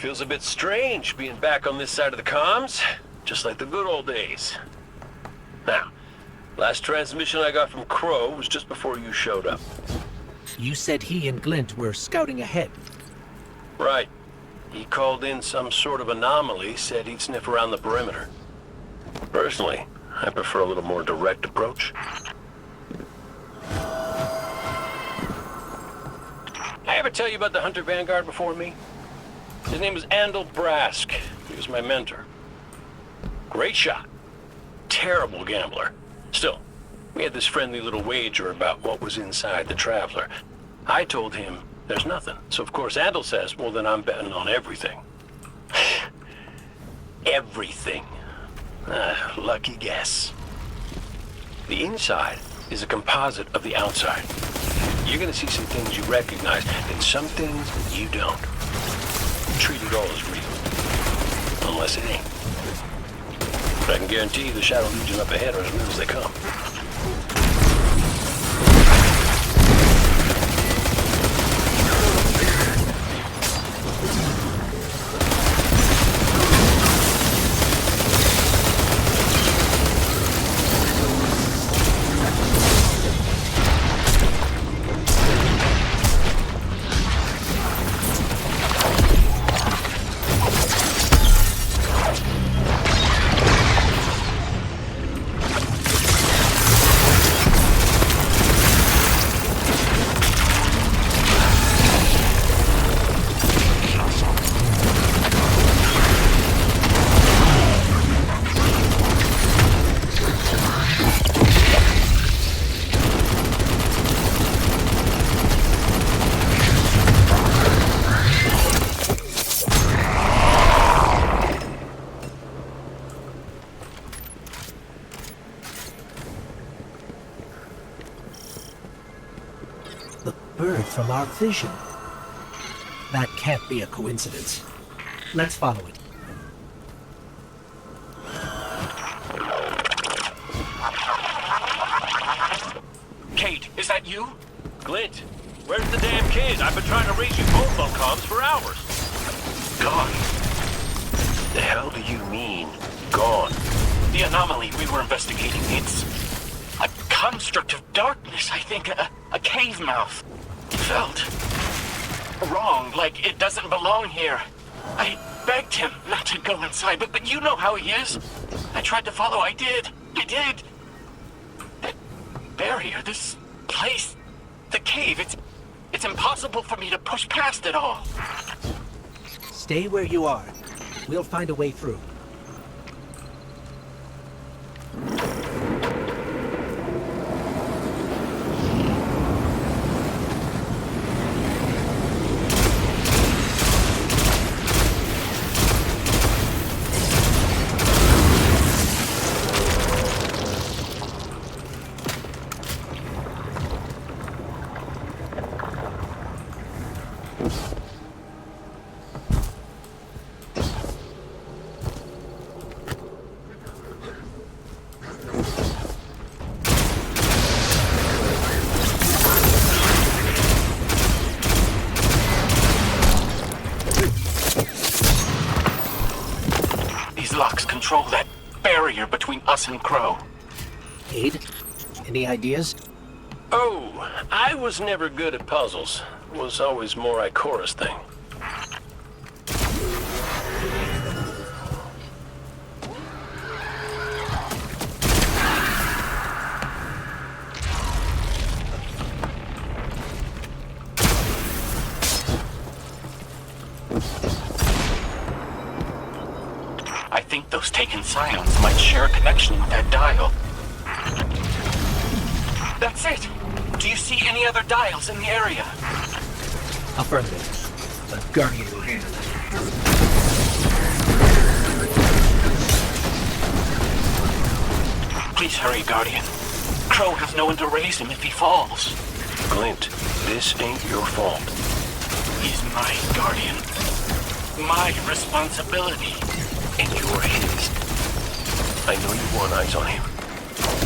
Feels a bit strange being back on this side of the comms, just like the good old days. Now, last transmission I got from Crow was just before you showed up. You said he and Glint were scouting ahead. Right. He called in some sort of anomaly, said he'd sniff around the perimeter. Personally, I prefer a little more direct approach. I ever tell you about the Hunter Vanguard before me? His name was Andal Brask. He was my mentor. Great shot. Terrible gambler. Still, we had this friendly little wager about what was inside the Traveler. I told him there's nothing. So of course Andal says, well then I'm betting on everything. Everything. Lucky guess. The inside is a composite of the outside. You're gonna see some things you recognize, and some things you don't. Treat it all as real. Unless it ain't. But I can guarantee you the Shadow Legion up ahead are as real as they come. Bird from our vision. That can't be a coincidence. Let's follow it. Kate, is that you? Glint, where's the damn kid? I've been trying to reach you both on comms for hours. Gone. The hell do you mean, gone? The anomaly we were investigating, it's a construct of darkness, I think. A cave mouth. It felt wrong, like it doesn't belong here. I begged him not to go inside, but you know how he is. I tried to follow, I did. That barrier, this place, the cave, it's impossible for me to push past it all. Stay where you are. We'll find a way through. Locks control that barrier between us and Crow. Cade, any ideas? Oh, I was never good at puzzles. It was always more Ikora's thing. I think those taken scions might share a connection with that dial. That's it! Do you see any other dials in the area? Affirmative. The Guardian will handle it. Please hurry, Guardian. Crow has no one to raise him if he falls. Glint, this ain't your fault. He's my Guardian. My responsibility. And you're his. I know you want eyes on him,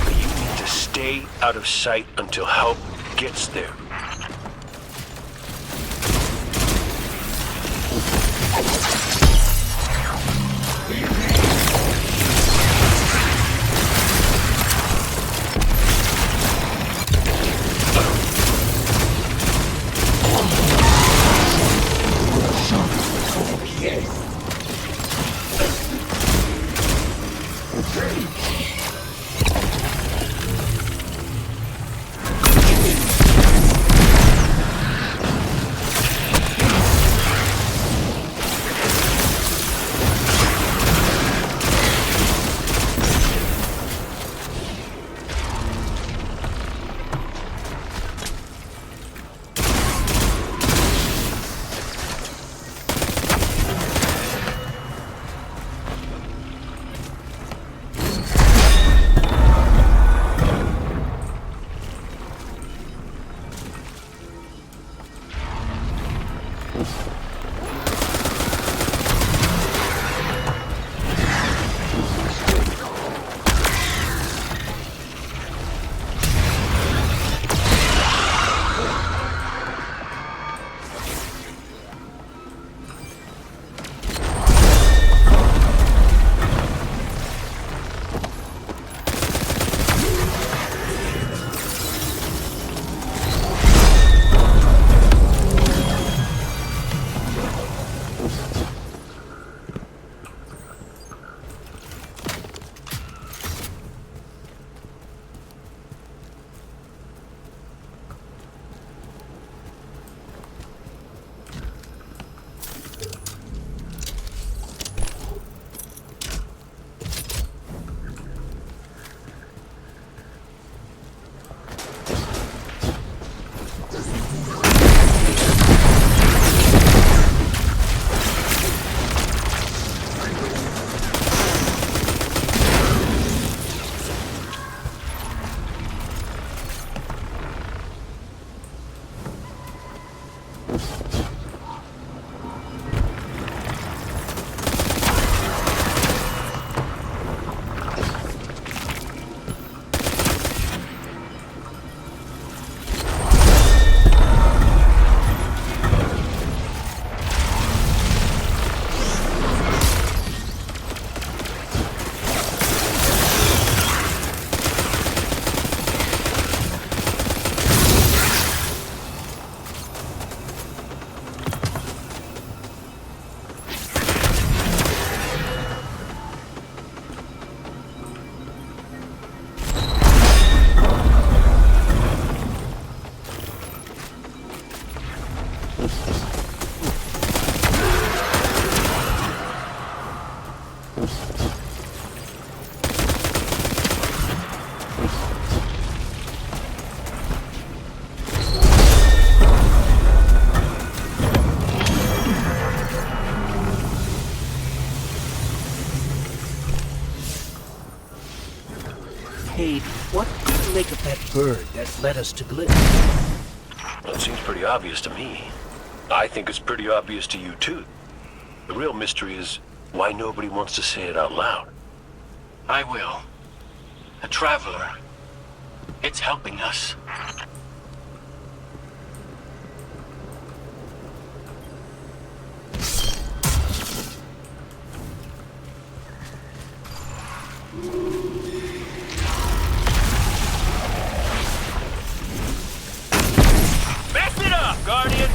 but you need to stay out of sight until help gets there. Cade, what do you make of that bird that led us to Glyph? Well, it seems pretty obvious to me. I think it's pretty obvious to you, too. The real mystery is why nobody wants to say it out loud. I will. A traveler. It's helping us. Mess it up, Guardian!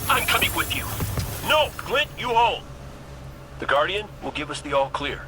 I'm coming with you. No, Clint, you hold. The Guardian will give us the all clear.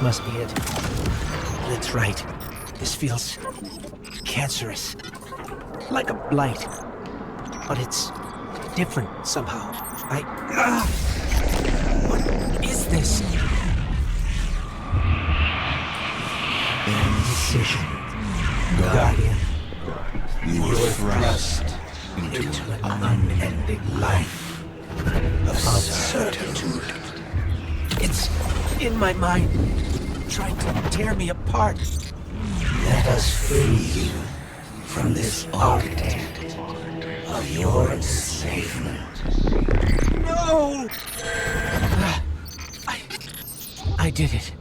must be it. That's right. This feels cancerous. Like a blight. But it's different somehow. What is this? Indecision. Guardian. You were thrust into an unending life of uncertainty. It's in my mind, trying to tear me apart. Let us free you from this architect of your enslavement. No! I did it.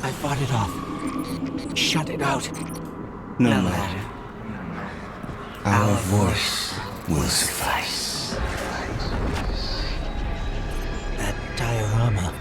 I fought it off. Shut it out. No matter. Our voice will suffice. That diorama.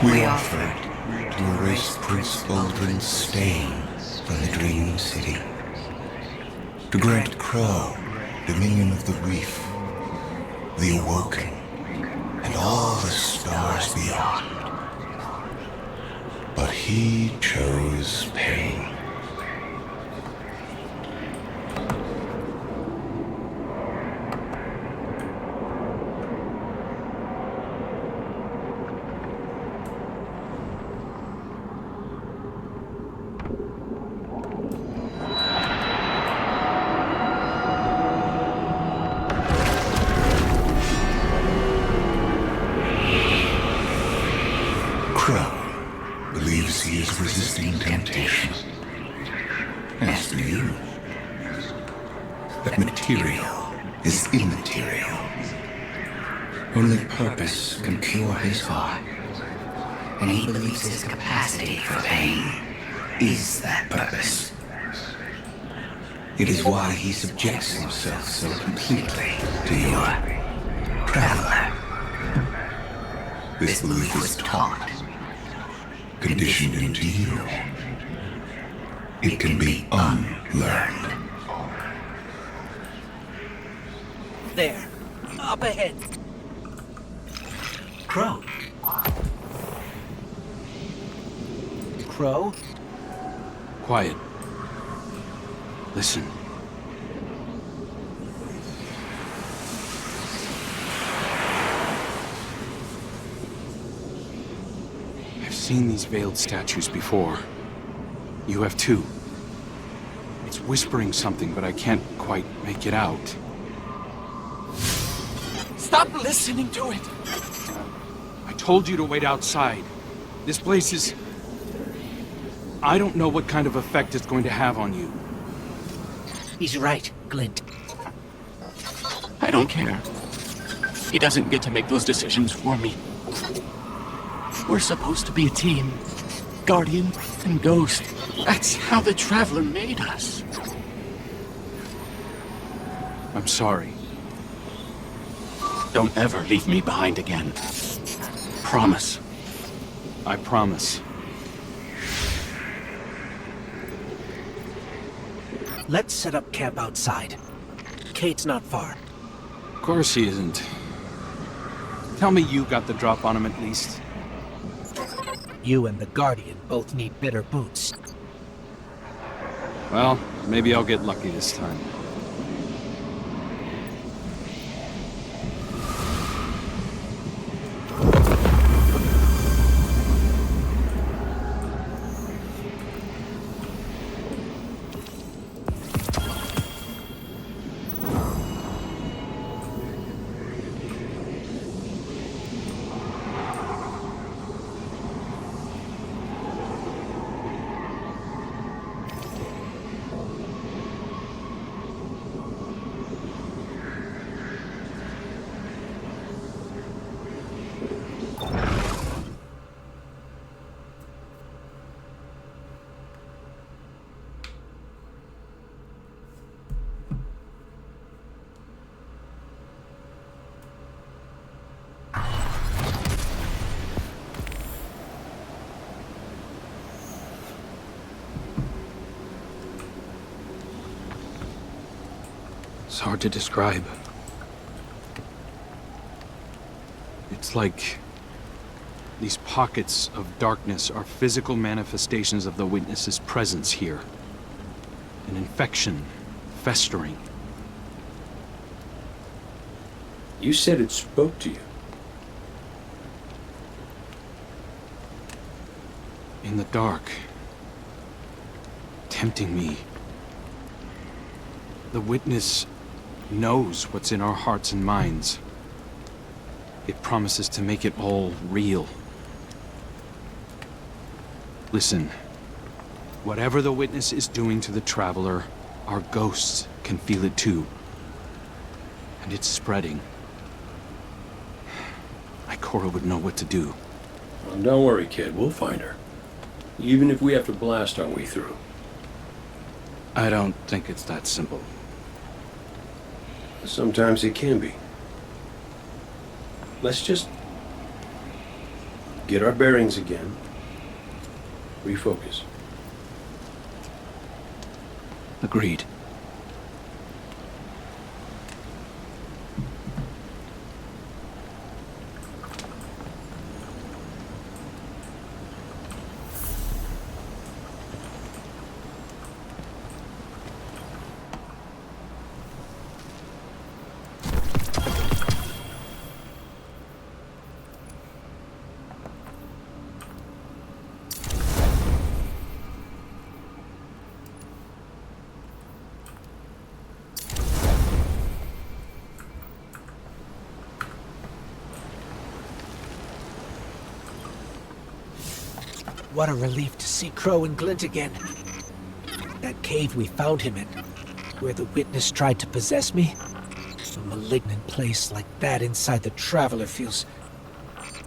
We offered to erase Prince Baldwin's stain from the Dream City. To grant Crow dominion of the Reef, the Awoken, and all the stars beyond. But he chose pain. Crow believes he is resisting temptation. As do you. That material is immaterial. Only purpose can cure his heart. And he believes his capacity for pain is that purpose. It is why he subjects himself so completely to your traveler. This belief was taught, conditioned into you. It can be unlearned. There. Up ahead. Crow. Crow? Quiet. Listen. I've seen these veiled statues before. You have too. It's whispering something, but I can't quite make it out. Stop listening to it! I told you to wait outside. This place is... I don't know what kind of effect it's going to have on you. He's right, Glint. I don't care. He doesn't get to make those decisions for me. We're supposed to be a team. Guardian and Ghost. That's how the Traveler made us. I'm sorry. Don't ever leave me behind again. Promise. I promise. Let's set up camp outside. Kate's not far. Of course he isn't. Tell me you got the drop on him at least. You and the Guardian both need better boots. Well, Maybe I'll get lucky this time. It's hard to describe. It's like these pockets of darkness are physical manifestations of the Witness's presence here. An infection, festering. You said it spoke to you. In the dark. Tempting me. The Witness knows what's in our hearts and minds. It promises to make it all real. Listen, whatever the Witness is doing to the Traveler, our ghosts can feel it too. And it's spreading. Ikora would know what to do. Well, don't worry, kid. We'll find her. Even if we have to blast our way through. I don't think it's that simple. Sometimes it can be. Let's just get our bearings again. Refocus. Agreed. What a relief to see Crow and Glint again. That cave we found him in, where the Witness tried to possess me. A malignant place like that inside the Traveler feels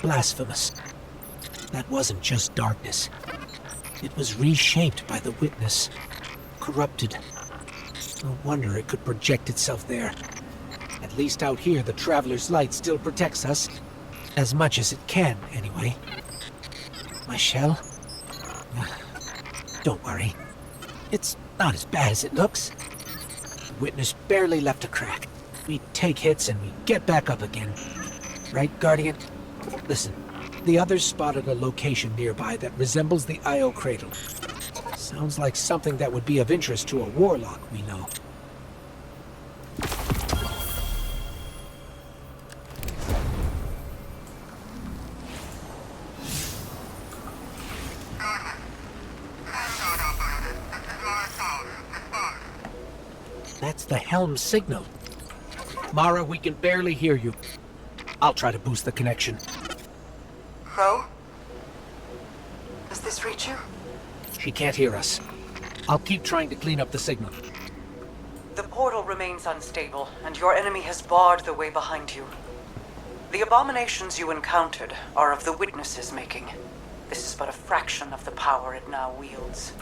blasphemous. That wasn't just darkness. It was reshaped by the Witness. Corrupted. No wonder it could project itself there. At least out here, the Traveler's light still protects us. As much as it can, anyway. My shell? Don't worry. It's not as bad as it looks. The Witness barely left a crack. We take hits and we get back up again. Right, Guardian? Listen, the others spotted a location nearby that resembles the Io Cradle. Sounds like something that would be of interest to a warlock we know. That's the helm signal. Mara, we can barely hear you. I'll try to boost the connection. Crow? Does this reach you? She can't hear us. I'll keep trying to clean up the signal. The portal remains unstable, and your enemy has barred the way behind you. The abominations you encountered are of the Witness's making. This is but a fraction of the power it now wields.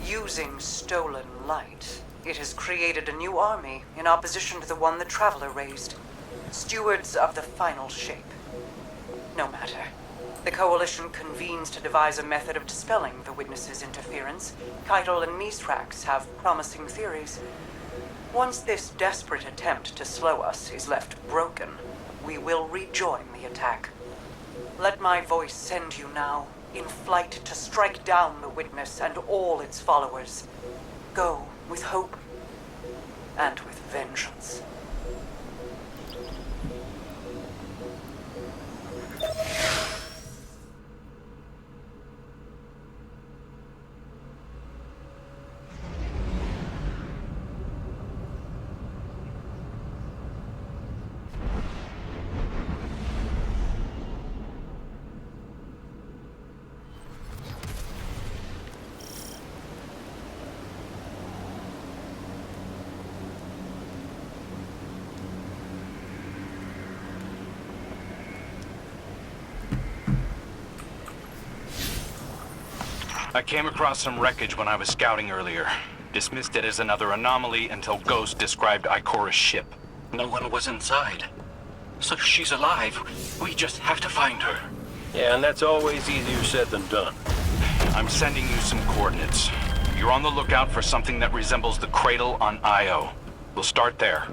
Using stolen light, it has created a new army in opposition to the one the Traveler raised. Stewards of the final shape. No matter. The Coalition convenes to devise a method of dispelling the Witness's interference. Keitel and Mithrax have promising theories. Once this desperate attempt to slow us is left broken, we will rejoin the attack. Let my voice send you now, in flight to strike down the Witness and all its followers. go with hope and with vengeance. I came across some wreckage when I was scouting earlier. Dismissed it as another anomaly until Ghost described Ikora's ship. No one was inside. So she's alive. We just have to find her. Yeah, and that's always easier said than done. I'm sending you some coordinates. You're on the lookout for something that resembles the cradle on Io. We'll start there.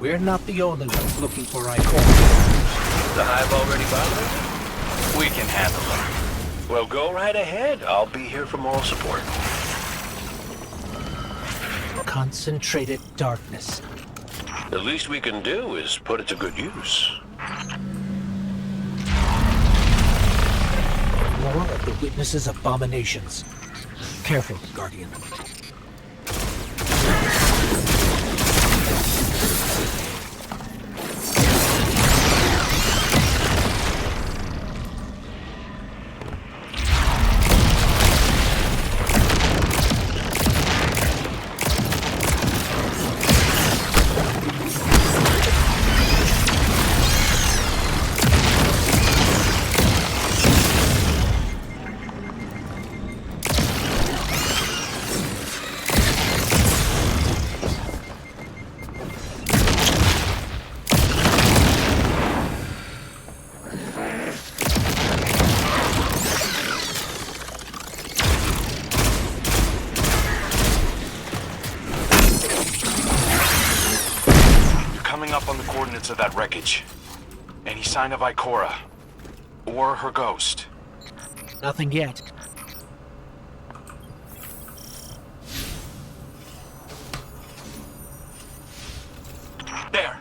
We're not the only ones looking for Ikora. The hive already bothered? We can handle her. Well, go right ahead. I'll be here for moral support. Concentrated darkness. The least we can do is put it to good use. More of the witness's abominations. Careful, Guardian. Up on the coordinates of that wreckage. Any sign of Ikora? Or her ghost? Nothing yet. There!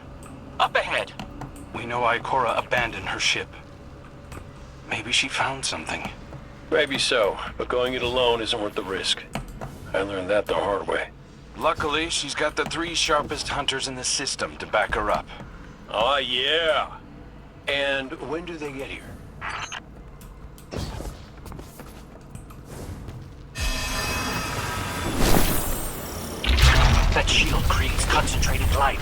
Up ahead! We know Ikora abandoned her ship. Maybe she found something. Maybe so, but going it alone isn't worth the risk. I learned that the hard way. Luckily, she's got the 3 sharpest hunters in the system to back her up. Oh, yeah. And when do they get here? That shield creates concentrated light.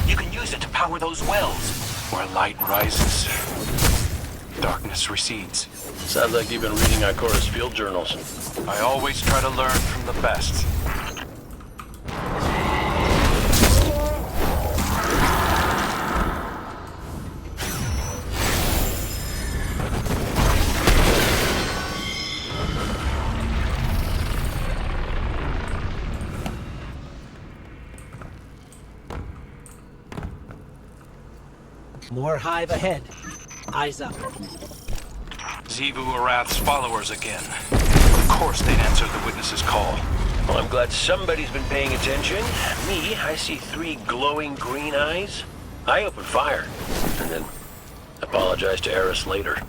You can use it to power those wells. Where light rises, darkness recedes. Sounds like you've been reading Ikora's field journals. I always try to learn from the best. More hive ahead. Eyes up. Xivu Arath's followers again. Of course they'd answer the witness's call. Well, I'm glad somebody's been paying attention. Me, I see 3 glowing green eyes. I open fire, and then apologize to Eris later.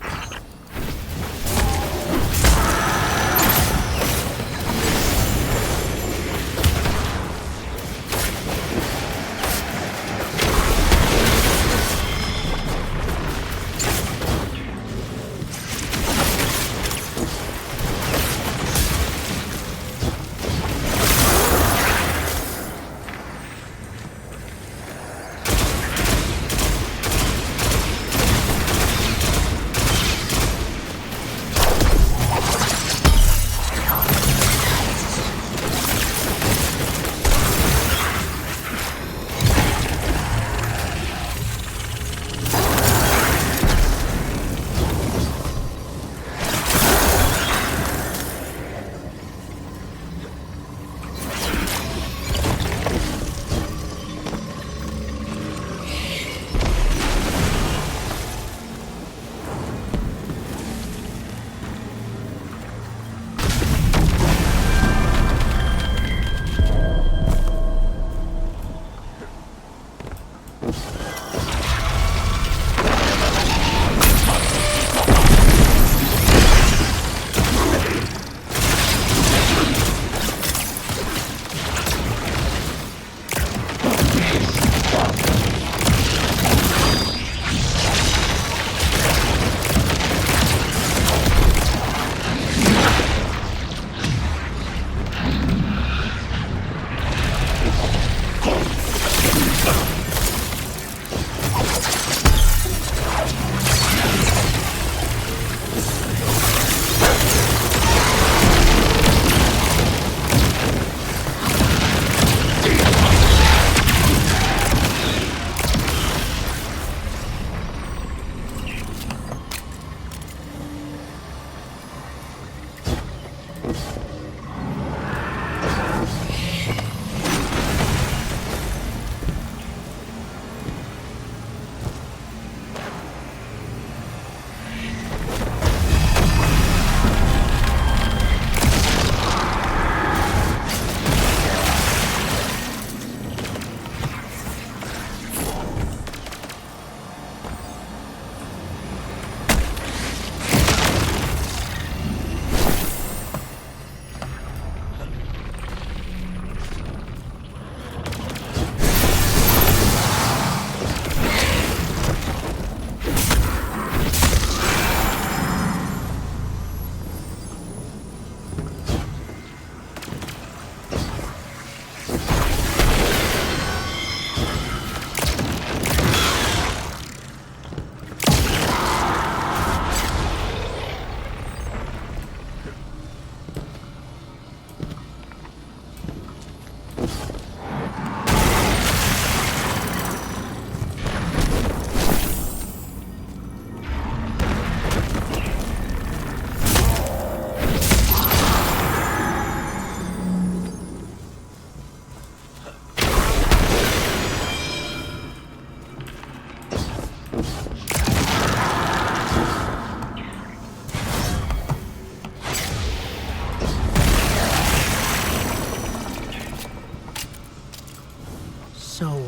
So,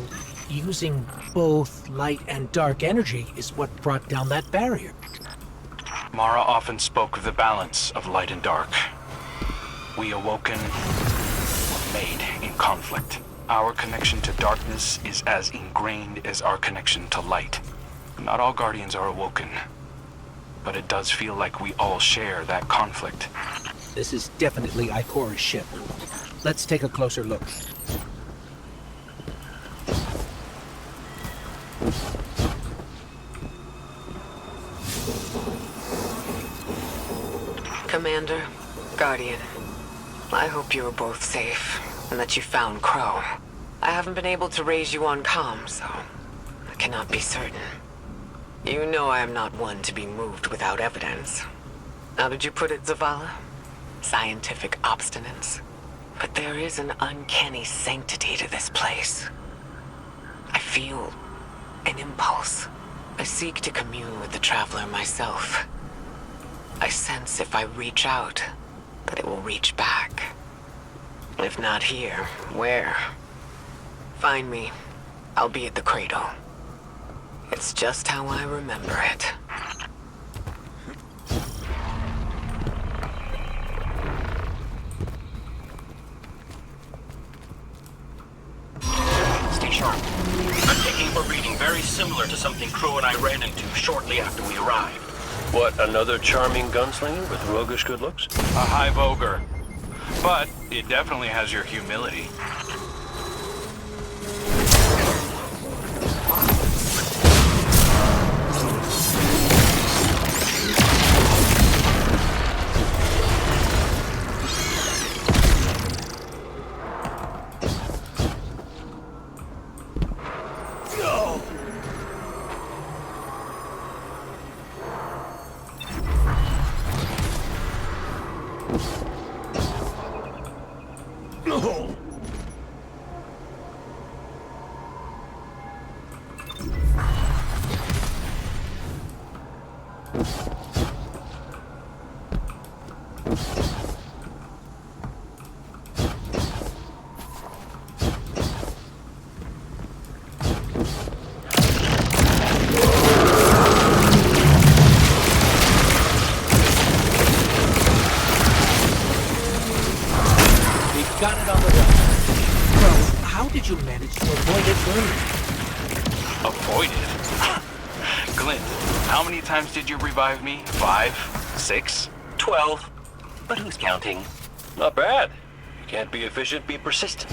using both light and dark energy is what brought down that barrier. Mara often spoke of the balance of light and dark. We awoken were made in conflict. Our connection to darkness is as ingrained as our connection to light. Not all Guardians are awoken, but it does feel like we all share that conflict. This is definitely Ikora's ship. Let's take a closer look. Commander, Guardian, I hope you are both safe, and that you found Crow. I haven't been able to raise you on comm, so I cannot be certain. You know I am not one to be moved without evidence. How did you put it, Zavala? Scientific obstinance. But there is an uncanny sanctity to this place. I feel an impulse. I seek to commune with the Traveler myself. I sense if I reach out, that it will reach back. If not here, where? Find me. I'll be at the cradle. It's just how I remember it. Stay sharp. I'm taking a reading very similar to something Crow and I ran into shortly after we arrived. What, another charming gunslinger with roguish good looks? A hive ogre. But it definitely has your humility. Got it on the run. Crow, how did you manage to avoid it earlier? Avoid it? Glint, how many times did you revive me? 5? 6? 12? But who's counting? Not bad. You can't be efficient, be persistent.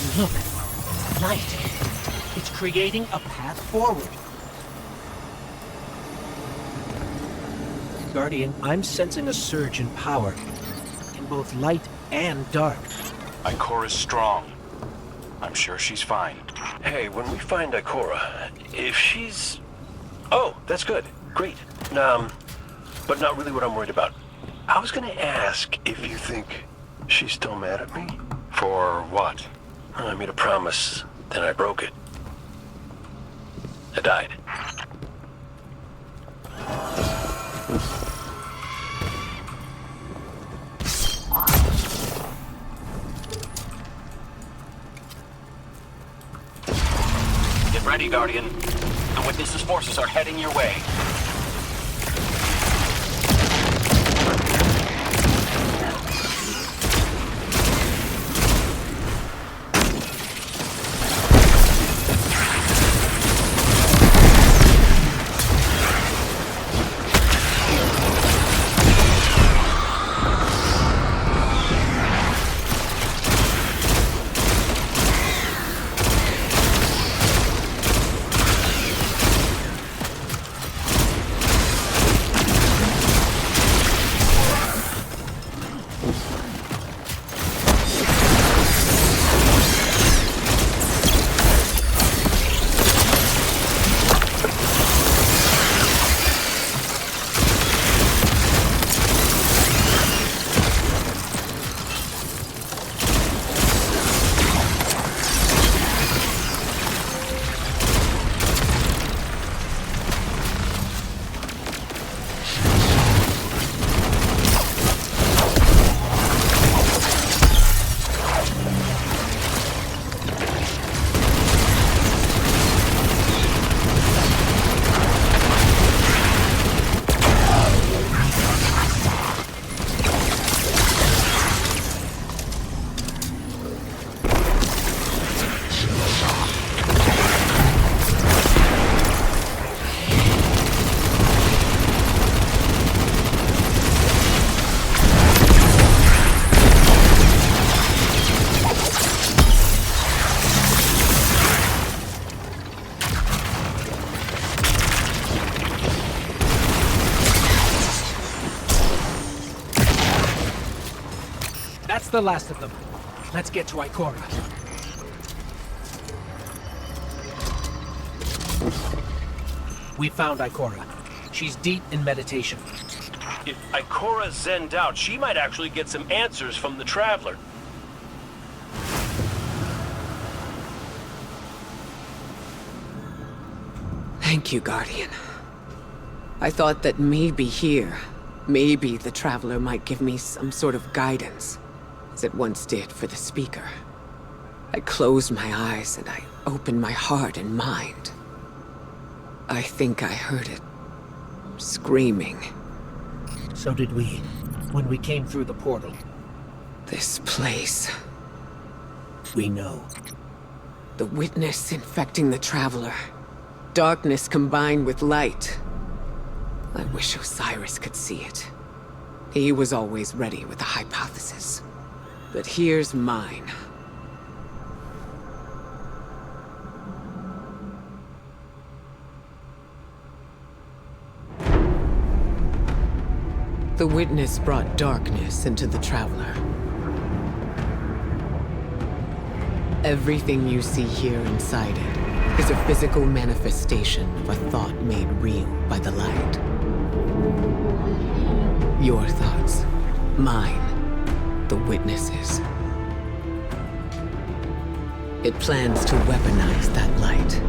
And look, light. It's creating a path forward. Guardian, I'm sensing a surge in power, in both light and dark. Ikora's strong. I'm sure she's fine. Hey, when we find Ikora, if she's... Oh, that's good. Great. But not really what I'm worried about. I was gonna ask if you think she's still mad at me. For what? I made a promise, then I broke it. I died. Get ready, Guardian. The Witness's forces are heading your way. That's the last of them. Let's get to Ikora. We found Ikora. She's deep in meditation. If Ikora zenned out, she might actually get some answers from the Traveler. Thank you, Guardian. I thought that maybe here, maybe the Traveler might give me some sort of guidance, as it once did for the Speaker. I closed my eyes and I opened my heart and mind. I think I heard it screaming. So did we, when we came through the portal. This place. We know. The Witness infecting the Traveler. Darkness combined with light. I wish Osiris could see it. He was always ready with a hypothesis. But here's mine. The Witness brought darkness into the Traveler. Everything you see here inside it is a physical manifestation of a thought made real by the light. Your thoughts, mine, the Witness's. It plans to weaponize that light,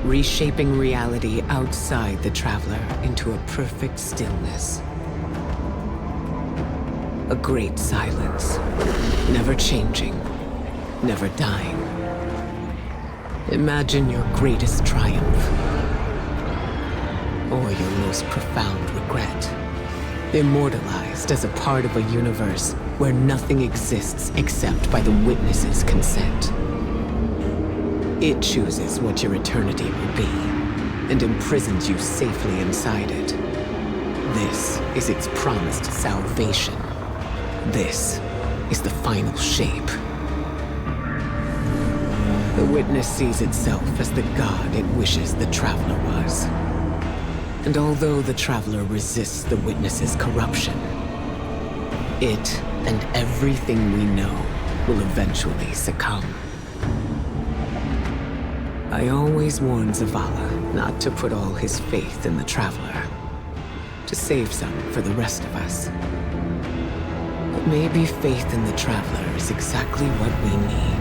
reshaping reality outside the Traveler into a perfect stillness. A great silence, never changing, never dying. Imagine your greatest triumph, or your most profound regret, immortalized as a part of a universe where nothing exists except by the Witness's consent. It chooses what your eternity will be, and imprisons you safely inside it. This is its promised salvation. This is the final shape. The Witness sees itself as the god it wishes the Traveler was. And although the Traveler resists the Witness's corruption, it and everything we know will eventually succumb. I always warn Zavala not to put all his faith in the Traveler, to save some for the rest of us. But maybe faith in the Traveler is exactly what we need.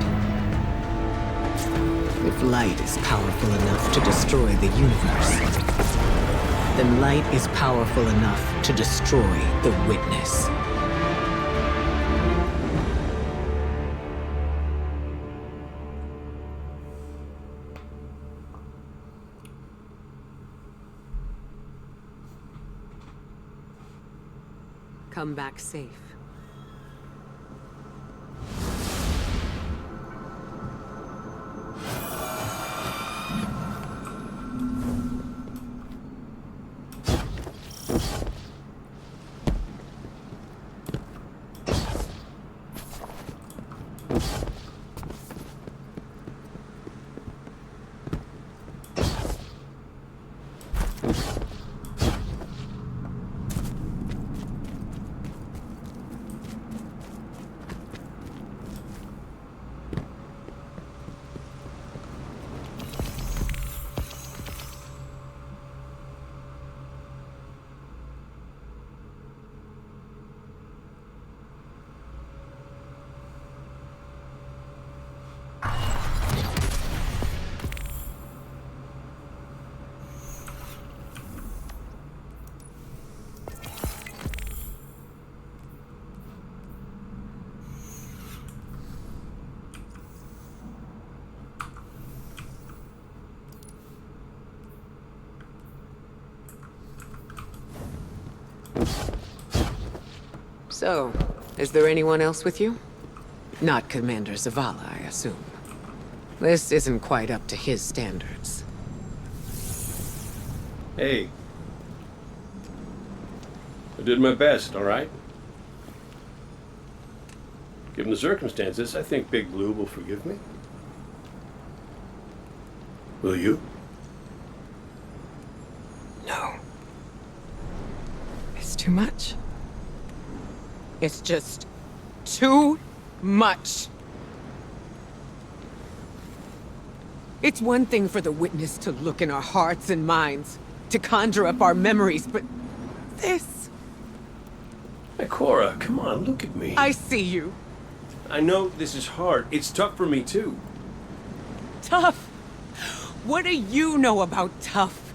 If light is powerful enough to destroy the universe, then light is powerful enough to destroy the Witness. Come back safe. So, is there anyone else with you? Not Commander Zavala, I assume. This isn't quite up to his standards. Hey. I did my best, all right? Given the circumstances, I think Big Blue will forgive me. Will you? No. It's too much. It's just too much. It's one thing for the Witness to look in our hearts and minds, to conjure up our memories, but this... Hey, Cora, come on, look at me. I see you. I know this is hard. It's tough for me, too. Tough? What do you know about tough?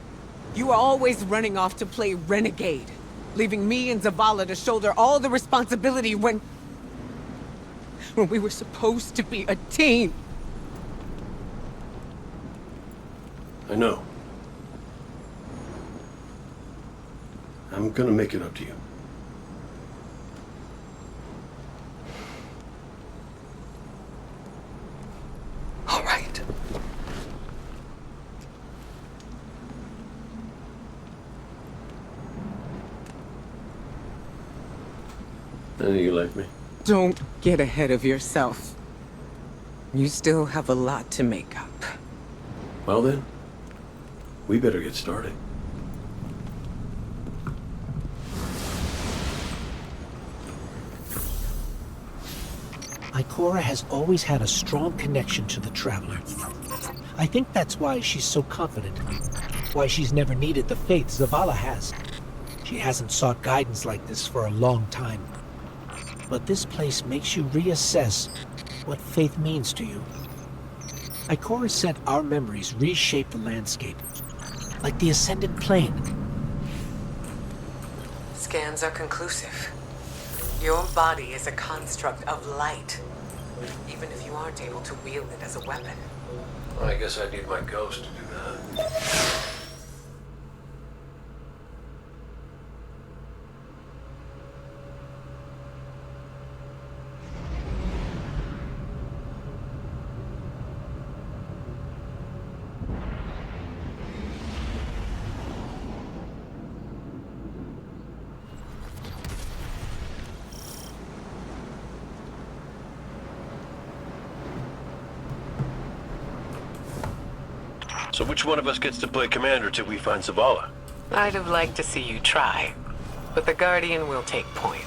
You are always running off to play renegade, leaving me and Zavala to shoulder all the responsibility when we were supposed to be a team. I know. I'm gonna make it up to you. All right. I know you like me. Don't get ahead of yourself. You still have a lot to make up. Well then, we better get started. Ikora has always had a strong connection to the Traveler. I think that's why she's so confident. Why she's never needed the faith Zavala has. She hasn't sought guidance like this for a long time. But this place makes you reassess what faith means to you. Ikora said our memories reshape the landscape, like the Ascended Plane. Scans are conclusive. Your body is a construct of light, even if you aren't able to wield it as a weapon. Well, I guess I need my ghost to do that. So which one of us gets to play commander till we find Zavala? I'd have liked to see you try, but the Guardian will take point.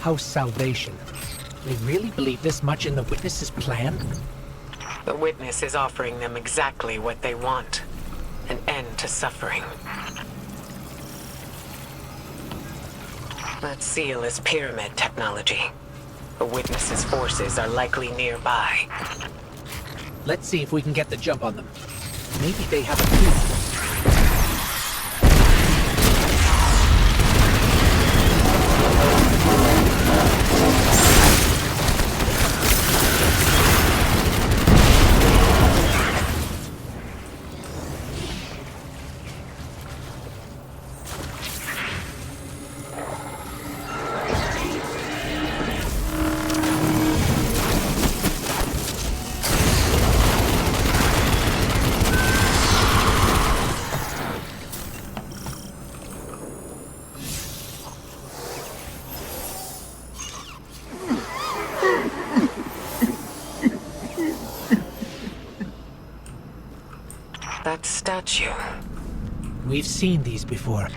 House Salvation. They really believe this much in the Witness's plan? The Witness is offering them exactly what they want. An end to suffering. That seal is pyramid technology. The Witness's forces are likely nearby. Let's see if we can get the jump on them. Maybe they have a clue. That statue. We've seen these before.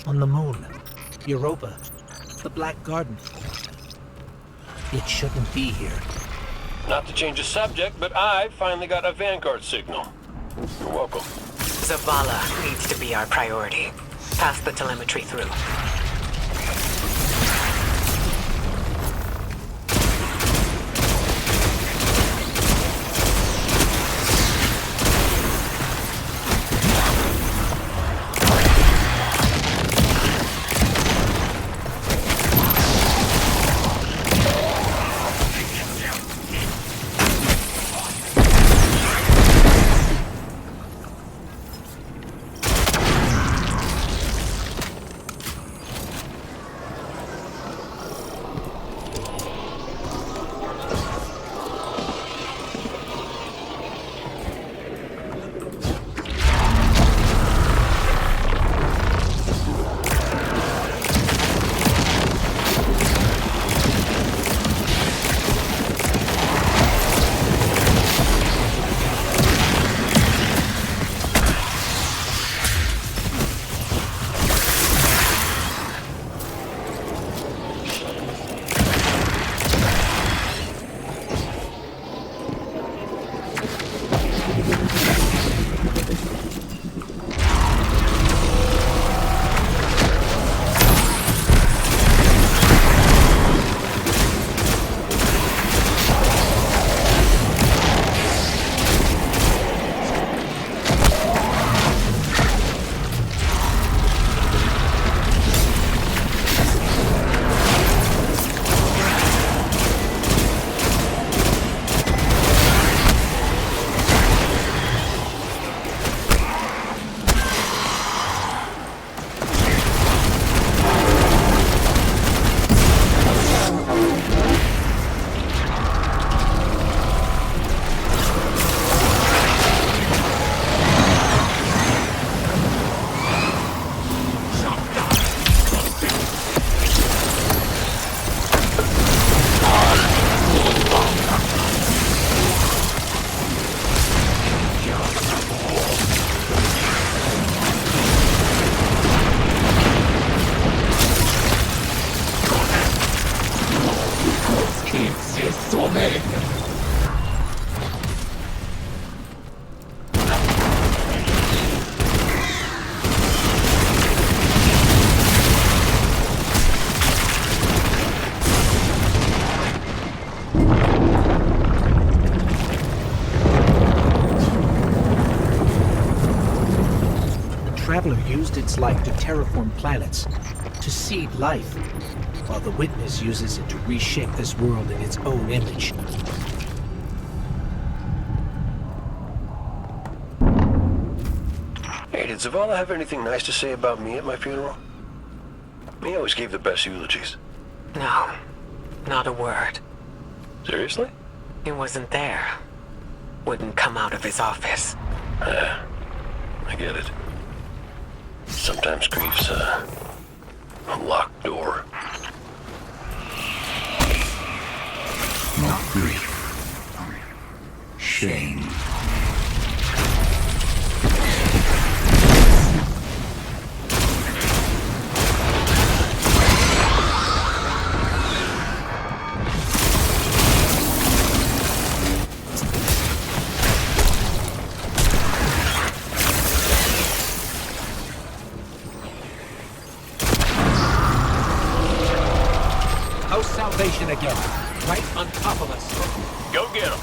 On the moon, Europa, the Black Garden. It shouldn't be here. Not to change the subject, but I finally got a Vanguard signal. You're welcome. Zavala needs to be our priority. Pass the telemetry through. Traveler used its light to terraform planets, to seed life, while the Witness uses it to reshape this world in its own image. Hey, did Zavala have anything nice to say about me at my funeral? He always gave the best eulogies. No, not a word. Seriously? He wasn't there. Wouldn't come out of his office. I get it. Sometimes grief's a locked door. Not grief. Shame. House Salvation again, right on top of us. Go get him!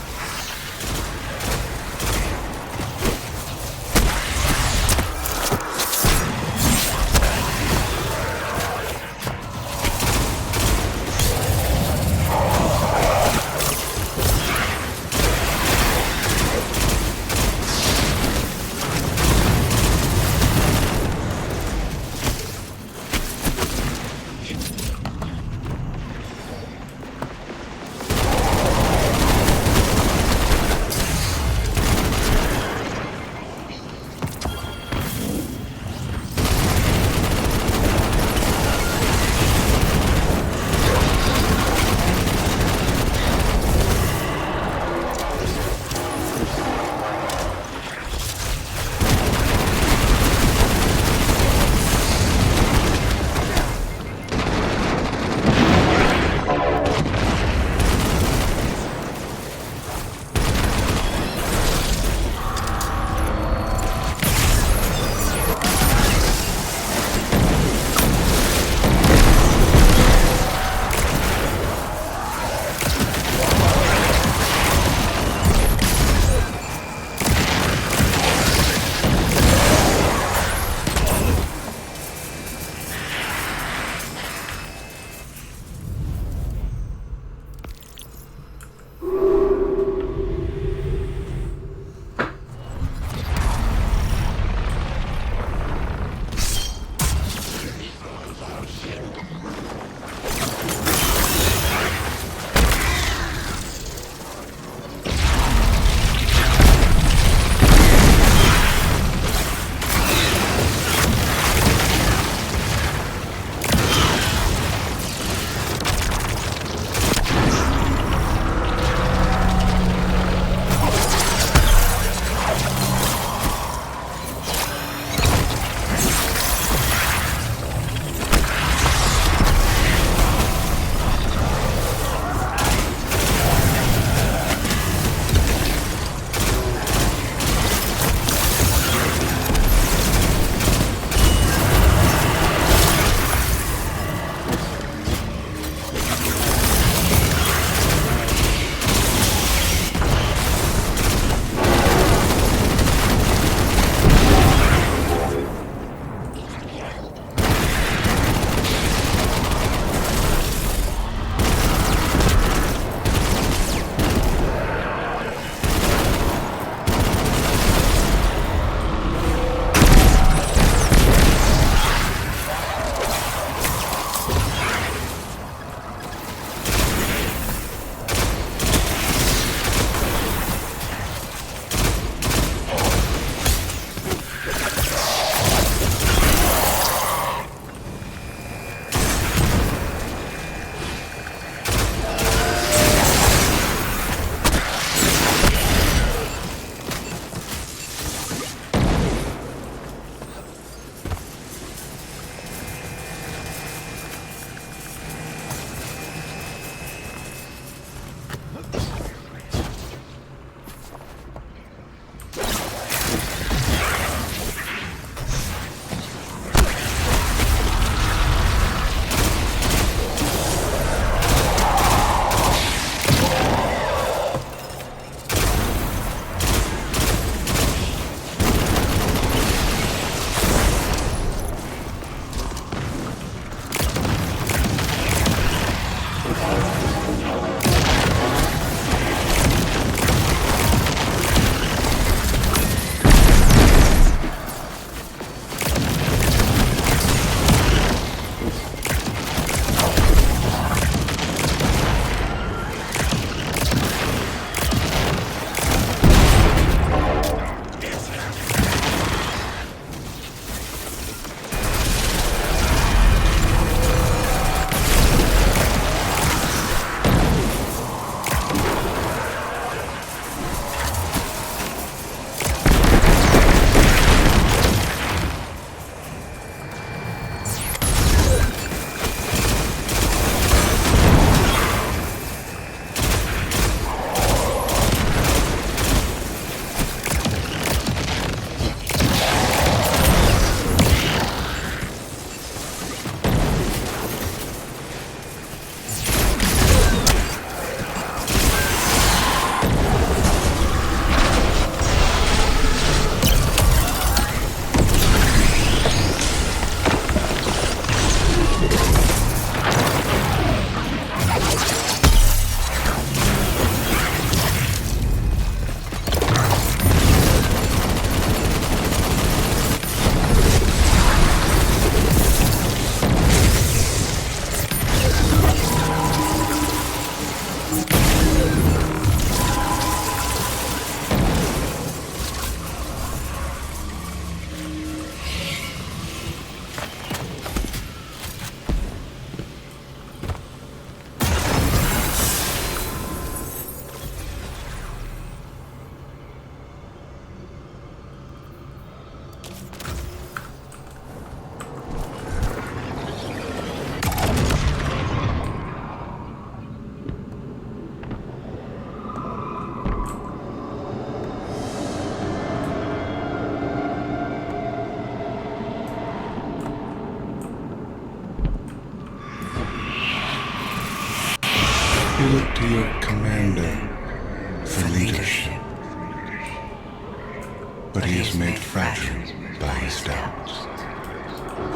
but he is made fragile by his doubts.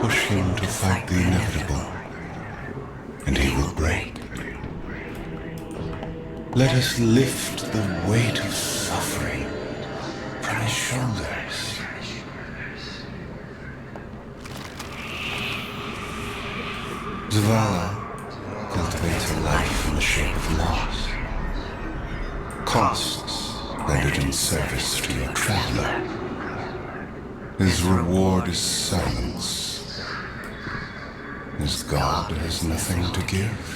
Push him to fight the inevitable, and he will break. Let us lift the weight of suffering from his shoulders. Zavala cultivates a life in the shape of loss. Costs rendered in service to your traveler. His reward is silence. His god has nothing to give.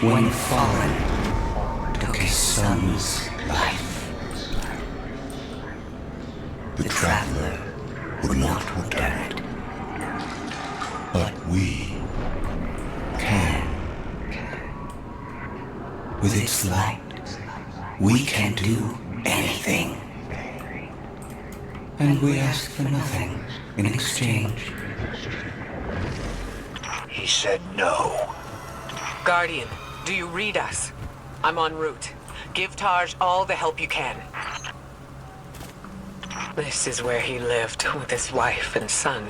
When the fallen took his son's life, The traveler would not return it. But we can. With its light, we can do anything. And we ask for nothing in exchange. He said no. Guardian, do you read us? I'm en route. Give Taj all the help you can. This is where he lived with his wife and son,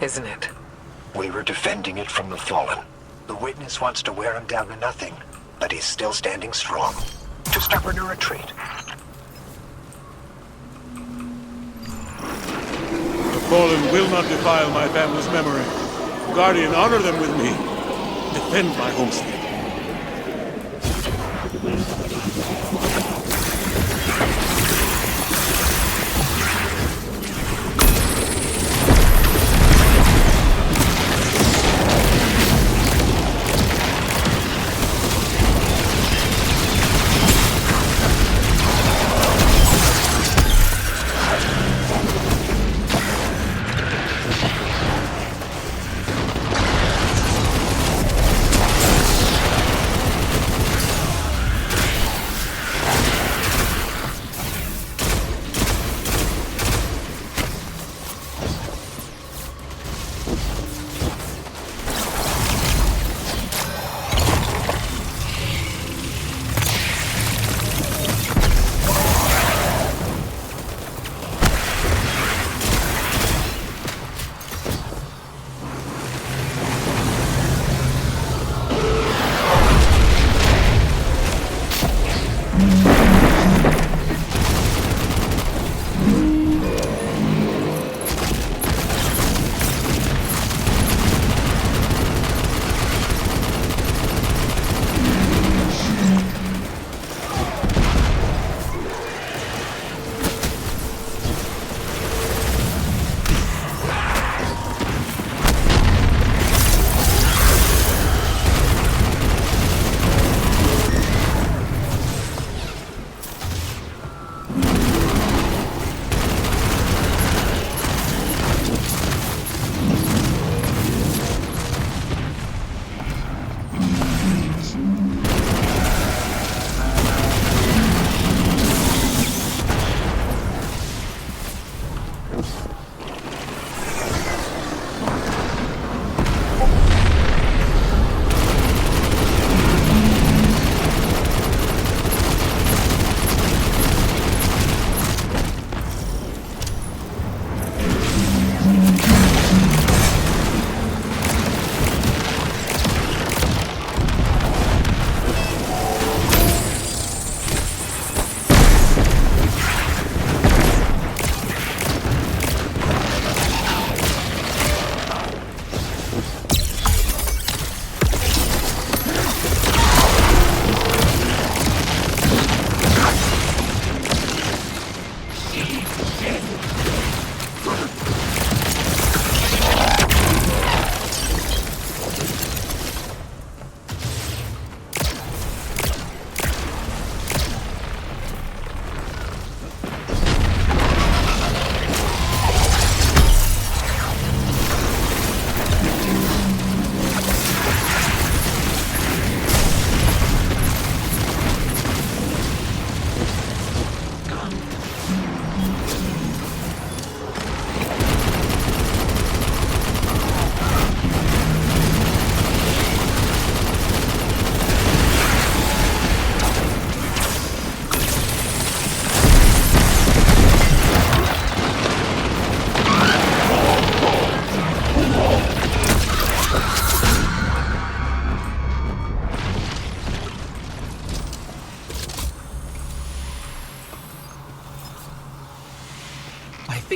isn't it? We were defending it from the fallen. The witness wants to wear him down to nothing, but he's still standing strong. Too stubborn to retreat. The fallen will not defile my family's memory. Guardian, honor them with me. Defend my homestead.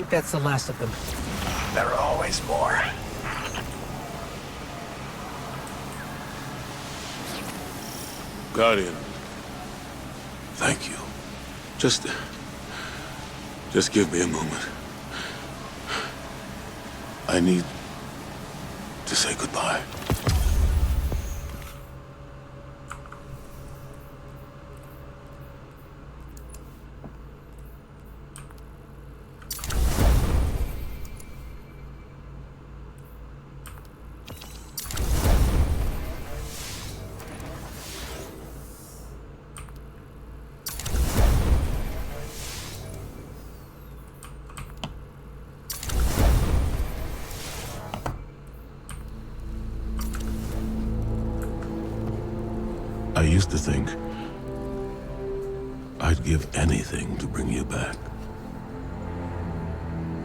think that's the last of them. There are always more. Guardian, thank you. Just give me a moment. I need to say goodbye. I used to think I'd give anything to bring you back.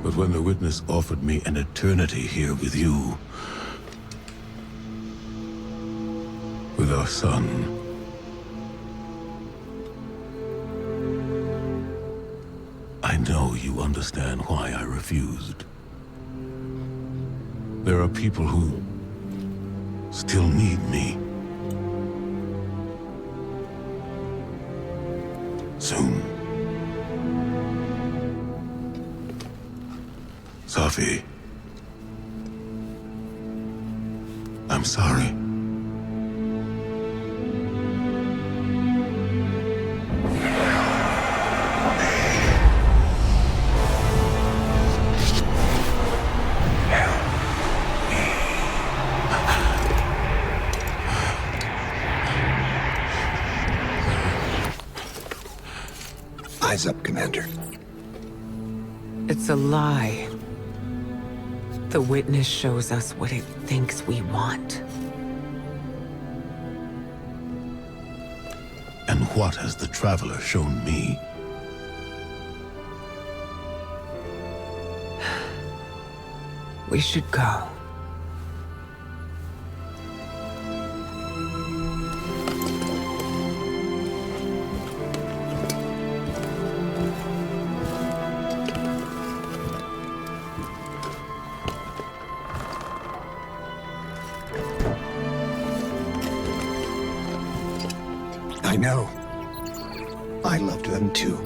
But when the Witness offered me an eternity here with you, with our son, I know you understand why I refused. There are people who still need me. Soon. Safi. I'm sorry. Eyes up, Commander. It's a lie. The Witness shows us what it thinks we want. And what has the Traveler shown me? We should go. I know. I loved them too.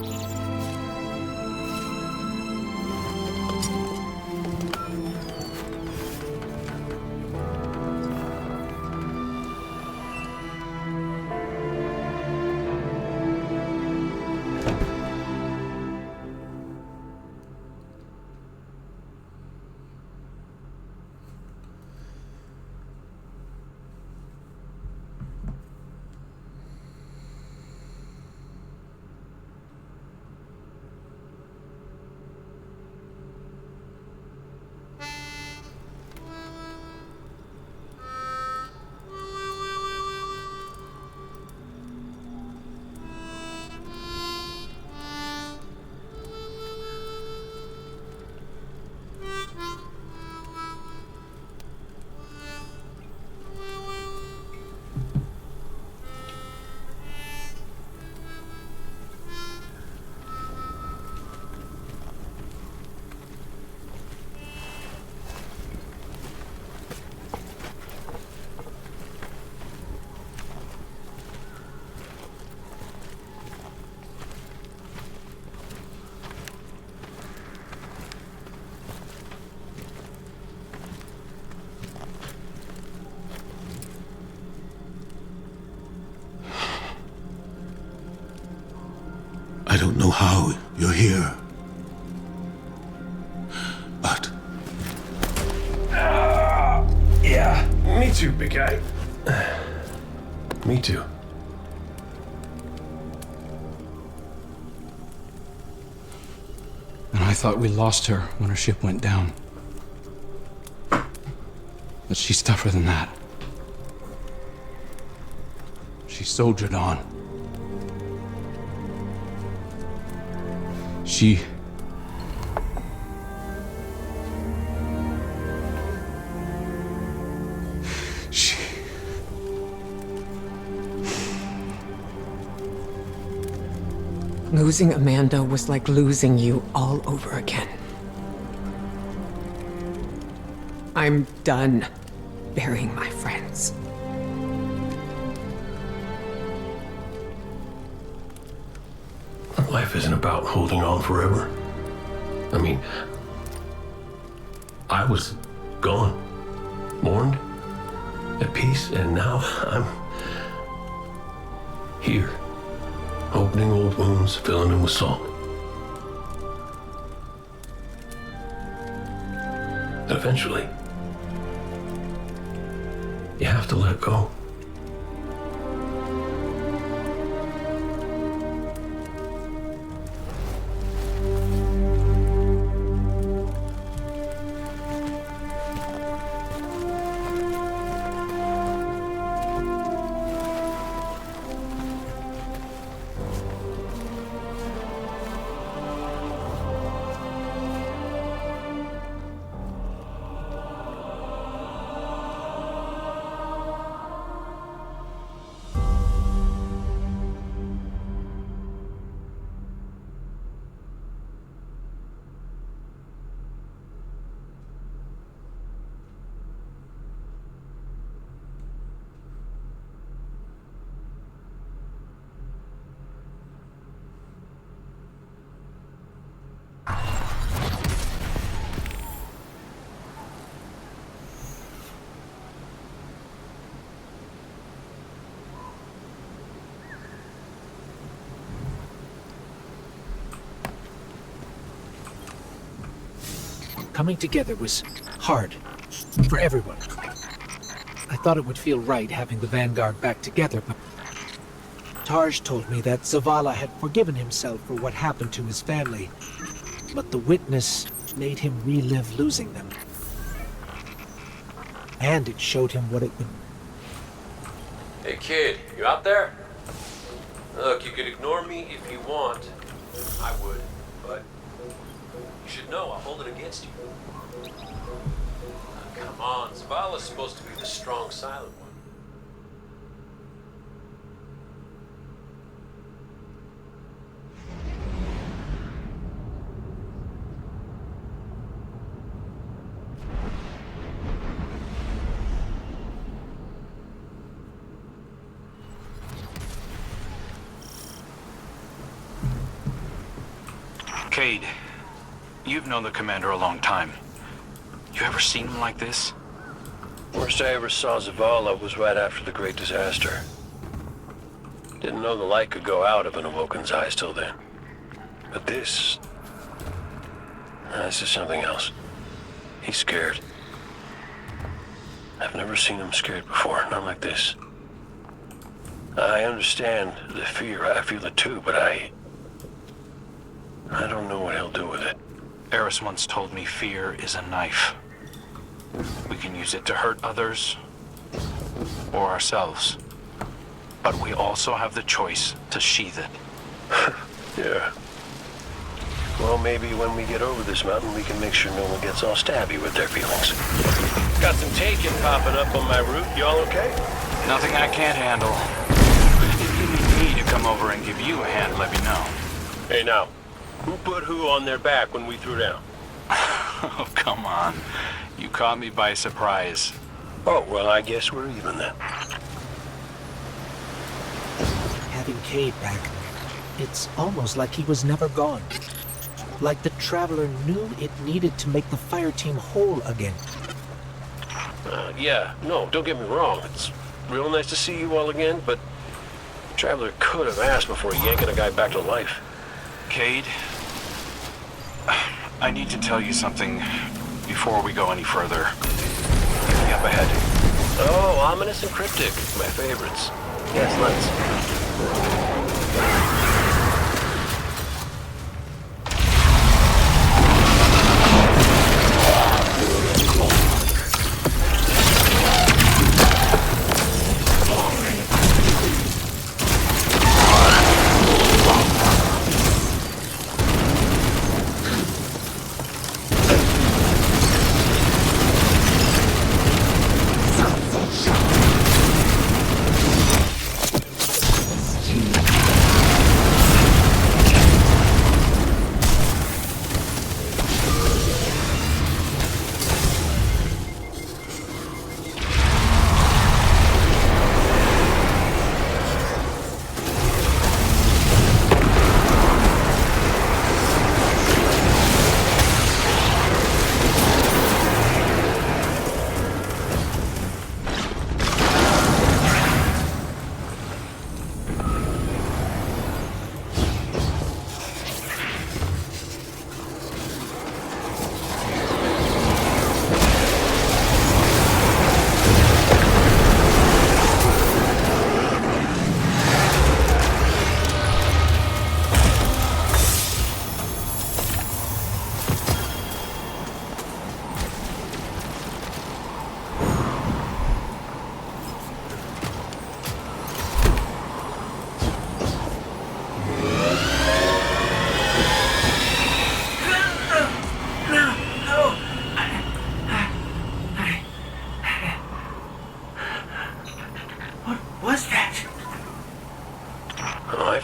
I don't know how you're here. But... Yeah, me too, big guy. Me too. And I thought we lost her when her ship went down. But she's tougher than that. She soldiered on. She... Losing Amanda was like losing you all over again. I'm done burying my friends. Life isn't about holding on forever. I mean, I was gone, mourned, at peace, and now I'm here, opening old wounds, filling them with salt. But eventually, you have to let go. Coming together was hard for everyone. I thought it would feel right having the Vanguard back together, but Tarj told me that Zavala had forgiven himself for what happened to his family, but the witness made him relive losing them. And it showed him what it would... Hey kid, you out there? Look, you could ignore me if you want. I would, but you should know I'll hold it against you. Come on, Zavala's supposed to be the strong, silent one. Cade, you've known the commander a long time. You ever seen him like this? First I ever saw Zavala was right after the Great Disaster. Didn't know the light could go out of an Awoken's eyes till then. But this is something else. He's scared. I've never seen him scared before, not like this. I understand the fear, I feel it too, but I don't know what he'll do with it. Eris once told me fear is a knife. We can use it to hurt others or ourselves. But we also have the choice to sheath it. Yeah. Well, maybe when we get over this mountain, we can make sure no one gets all stabby with their feelings. Got some taken popping up on my route. You all okay? Nothing I can't handle. If you need me to come over and give you a hand, let me know. Hey, now. Who put who on their back when we threw down? Oh, come on. You caught me by surprise. Oh, well, I guess we're even then. Having Cade back, it's almost like he was never gone. Like the Traveler knew it needed to make the fire team whole again. Yeah, no, don't get me wrong. It's real nice to see you all again, but Traveler could have asked before yanking a guy back to life. Cade, I need to tell you something before we go any further. Hit me up ahead. Oh, ominous and cryptic. My favorites. Yes, let's.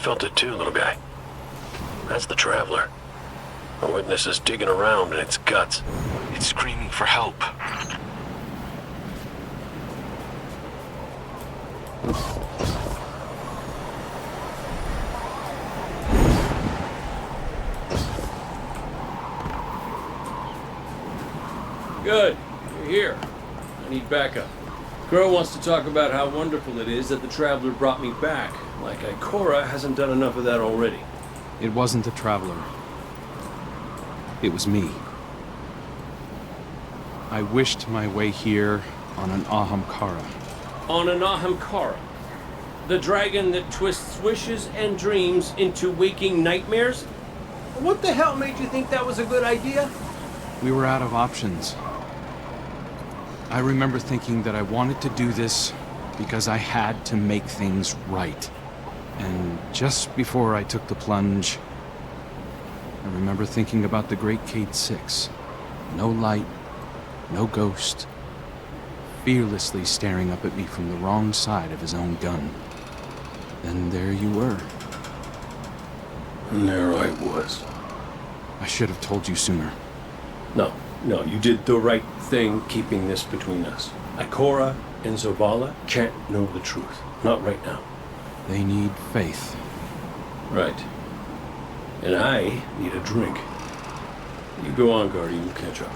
felt it too, little guy. That's the Traveler. The Witness is digging around in its guts. It's screaming for help. Good. You're here. I need backup. Crow wants to talk about how wonderful it is that the Traveler brought me back. Like Ikora hasn't done enough of that already. It wasn't the Traveler. It was me. I wished my way here on an Ahamkara. On an Ahamkara. The dragon that twists wishes and dreams into waking nightmares? What the hell made you think that was a good idea? We were out of options. I remember thinking that I wanted to do this because I had to make things right. And just before I took the plunge, I remember thinking about the Great Cade 6. No light, no ghost, fearlessly staring up at me from the wrong side of his own gun. Then there you were. And there I was. I should have told you sooner. No, you did the right thing keeping this between us. Ikora and Zavala can't know the truth. Not right now. They need faith. Right. And I need a drink. You go on, Guardian, we'll catch up.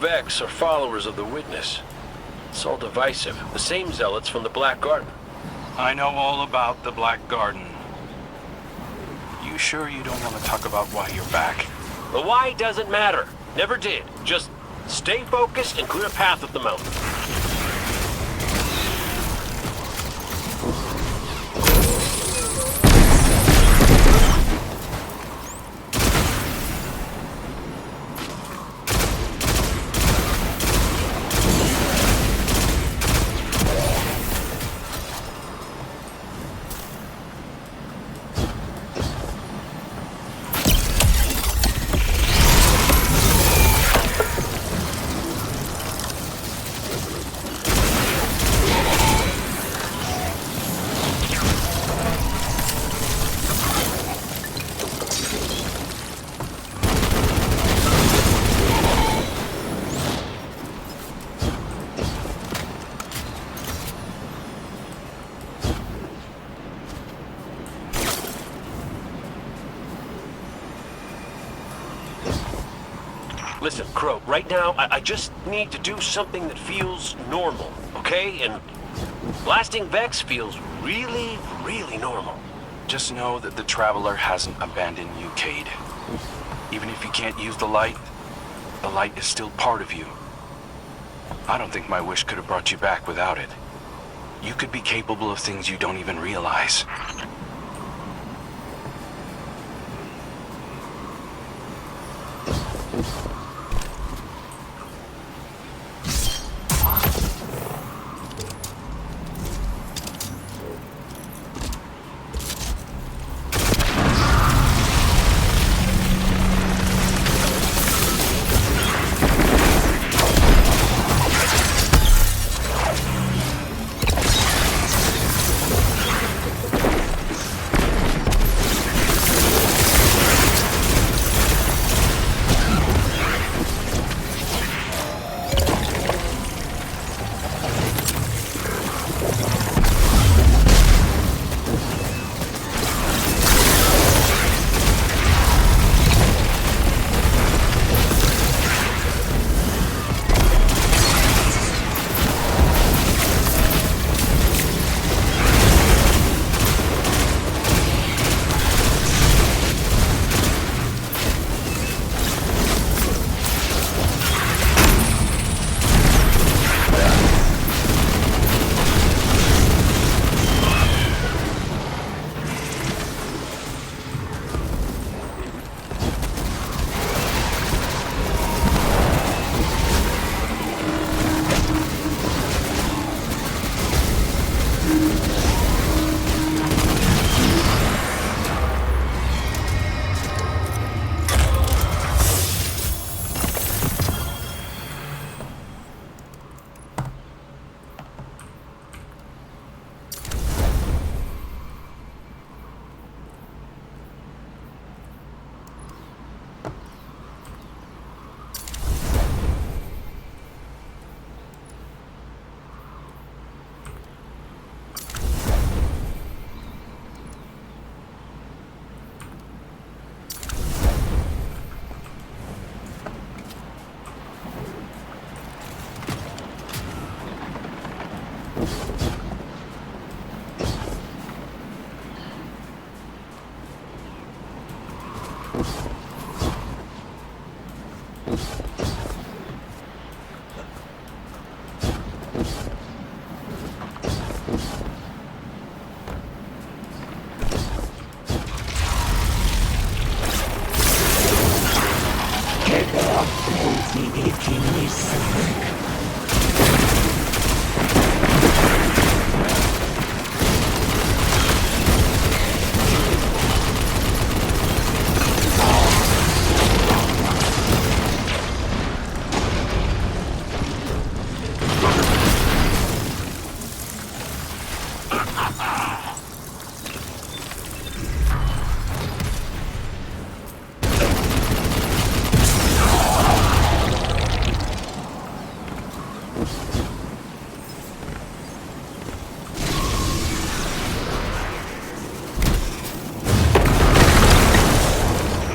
Vex are followers of the Witness. It's all divisive. The same zealots from the Black Garden. I know all about the Black Garden. You sure you don't want to talk about why you're back? The why doesn't matter. Never did. Just stay focused and clear a path up the mountain. Listen, Crow, right now, I just need to do something that feels normal, okay? And blasting Vex feels really, really normal. Just know that the Traveler hasn't abandoned you, Cade. Even if you can't use the light is still part of you. I don't think my wish could have brought you back without it. You could be capable of things you don't even realize.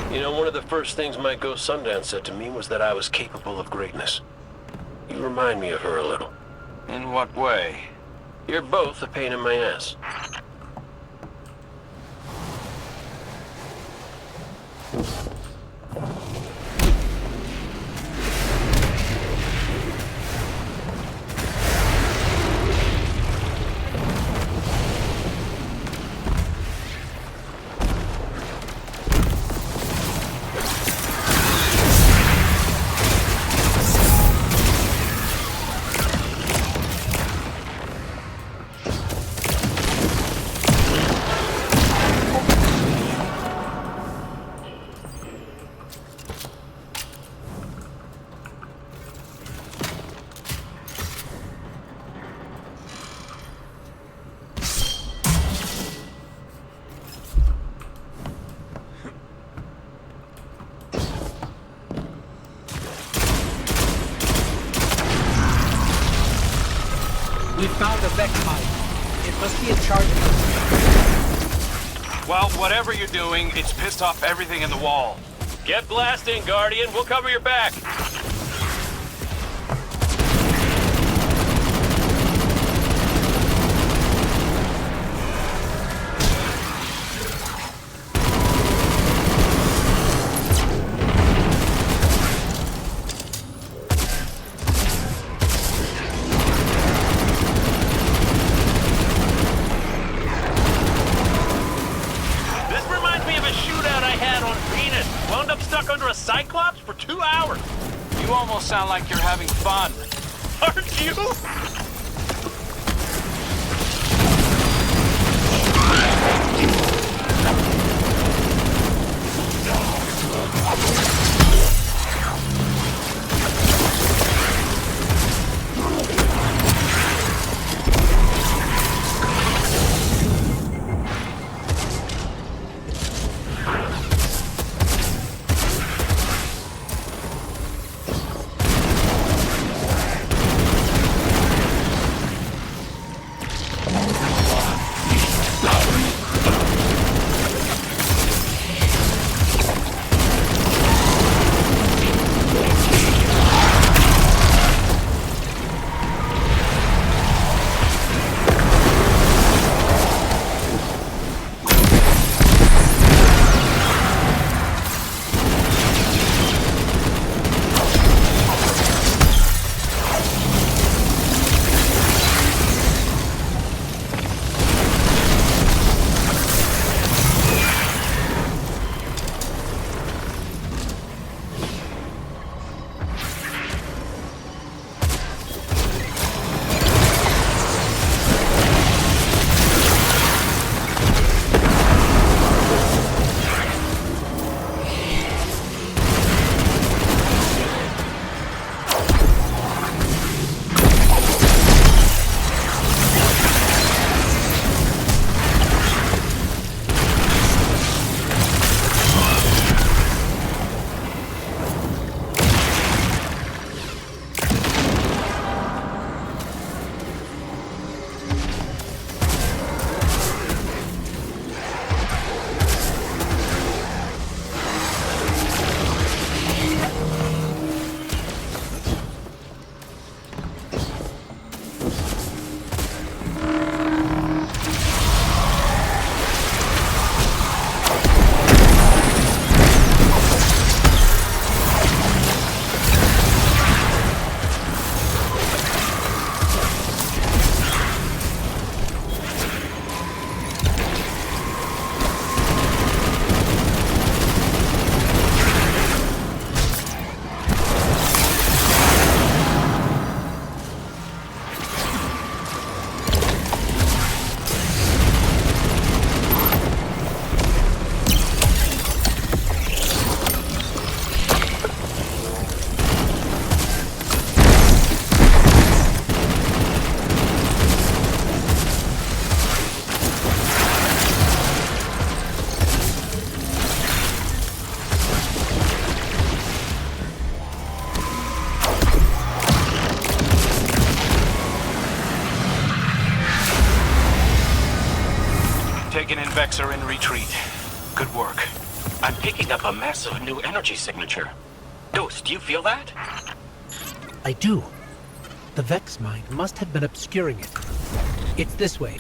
You know, one of the first things my ghost Sundance said to me was that I was capable of greatness. You remind me of her a little. In what way? You're both a pain in my ass. We found a Vec mine. It must be in charge of us. Well, whatever you're doing, it's pissed off everything in the wall. Get blasting, Guardian. We'll cover your back. Under a Cyclops for 2 hours. You almost sound like you're having fun. Aren't you? Vex are in retreat. Good work. I'm picking up a massive new energy signature. Dose, do you feel that? I do. The Vex mind must have been obscuring it. It's this way.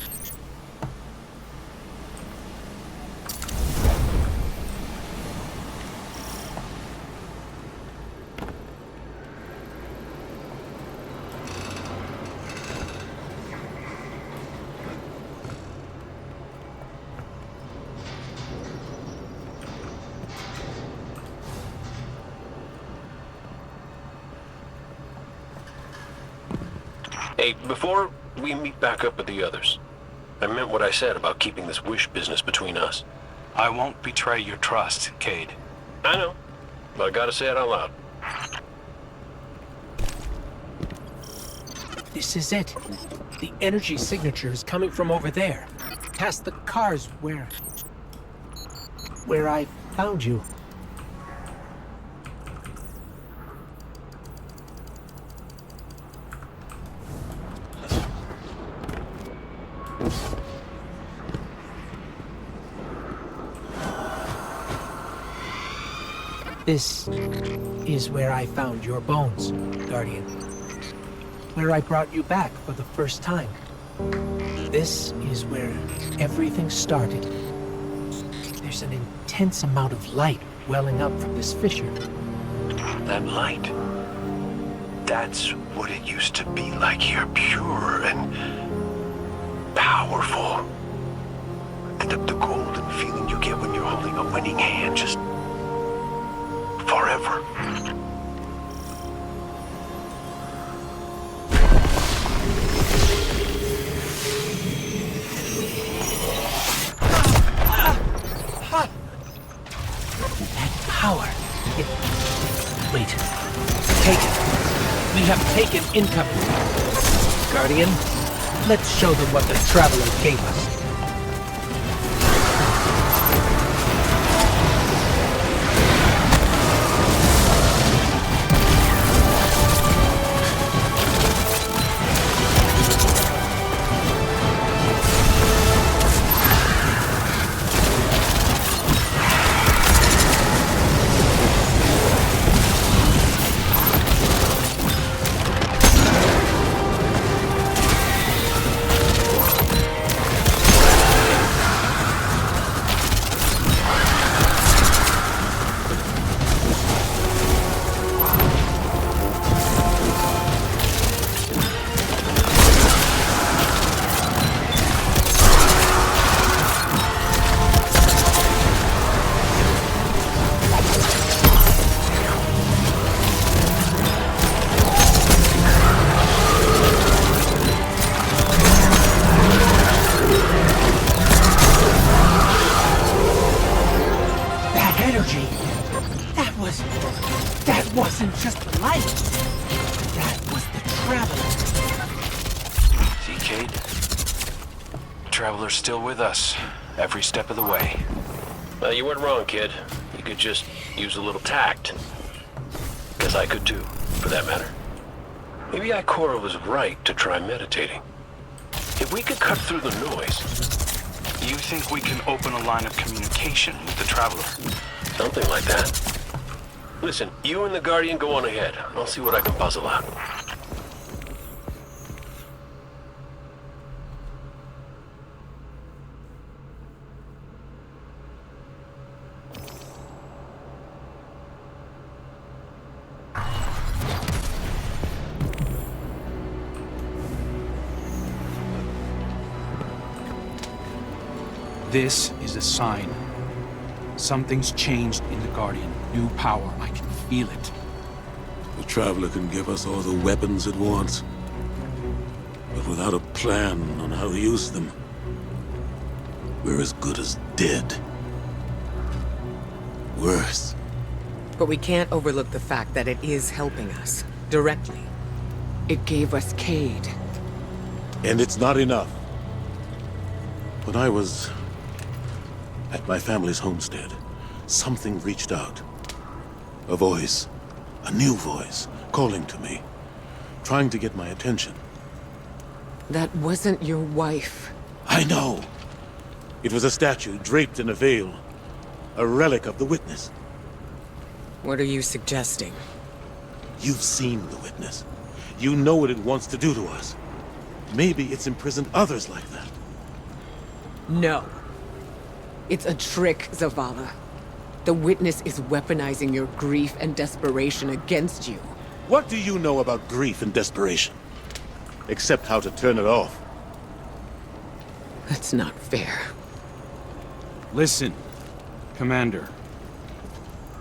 Hey, before we meet back up with the others, I meant what I said about keeping this wish business between us. I won't betray your trust, Cade. I know, but I gotta say it out loud. This is it. The energy signature is coming from over there. Past the cars where I found you. This is where I found your bones, Guardian. Where I brought you back for the first time. This is where everything started. There's an intense amount of light welling up from this fissure. That light. That's what it used to be like here, pure and powerful. The golden feeling you get when you're holding a winning hand, just forever. That power. Wait. Take it. We have taken incoming. Guardian, let's show them what the Traveler gave us. That wasn't just the light. That was the Traveler. See, Cade? The Traveler's still with us, every step of the way. Well, you weren't wrong, kid. You could just use a little tact. Because I could too, for that matter. Maybe Ikora was right to try meditating. If we could cut through the noise... You think we can open a line of communication with the Traveler? Something like that. Listen, you and the Guardian go on ahead. I'll see what I can puzzle out. This is a sign. Something's changed in the Guardian. New power. I can feel it. The Traveler can give us all the weapons it wants. But without a plan on how to use them, we're as good as dead. Worse. But we can't overlook the fact that it is helping us. Directly. It gave us Cade. And it's not enough. When I was at my family's homestead, something reached out. A voice. A new voice. Calling to me. Trying to get my attention. That wasn't your wife. I know. It was a statue draped in a veil. A relic of the Witness. What are you suggesting? You've seen the Witness. You know what it wants to do to us. Maybe it's imprisoned others like that. No. It's a trick, Zavala. The Witness is weaponizing your grief and desperation against you. What do you know about grief and desperation? Except how to turn it off. That's not fair. Listen, Commander.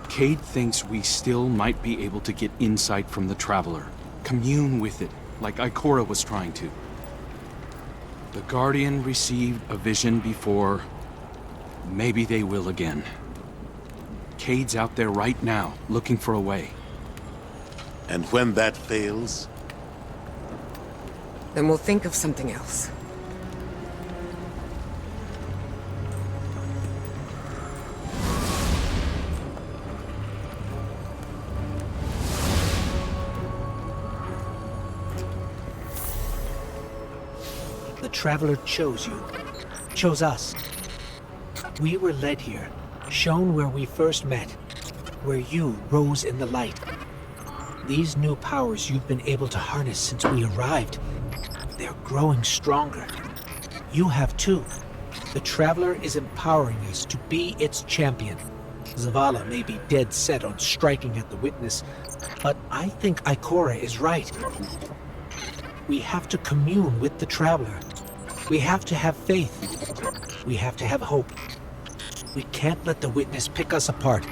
Cade thinks we still might be able to get insight from the Traveler. Commune with it, like Ikora was trying to. The Guardian received a vision before. Maybe they will again. Cade's out there right now, looking for a way. And when that fails? Then we'll think of something else. The Traveler chose you. Chose us. We were led here, shown where we first met, where you rose in the light. These new powers you've been able to harness since we arrived, they're growing stronger. You have too. The Traveler is empowering us to be its champion. Zavala may be dead set on striking at the Witness, but I think Ikora is right. We have to commune with the Traveler. We have to have faith. We have to have hope. We can't let the Witness pick us apart.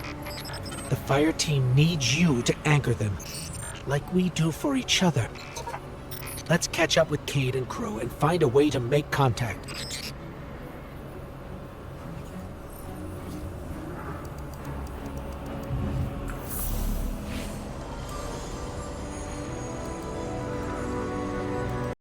The fire team needs you to anchor them, like we do for each other. Let's catch up with Cade and Crow and find a way to make contact.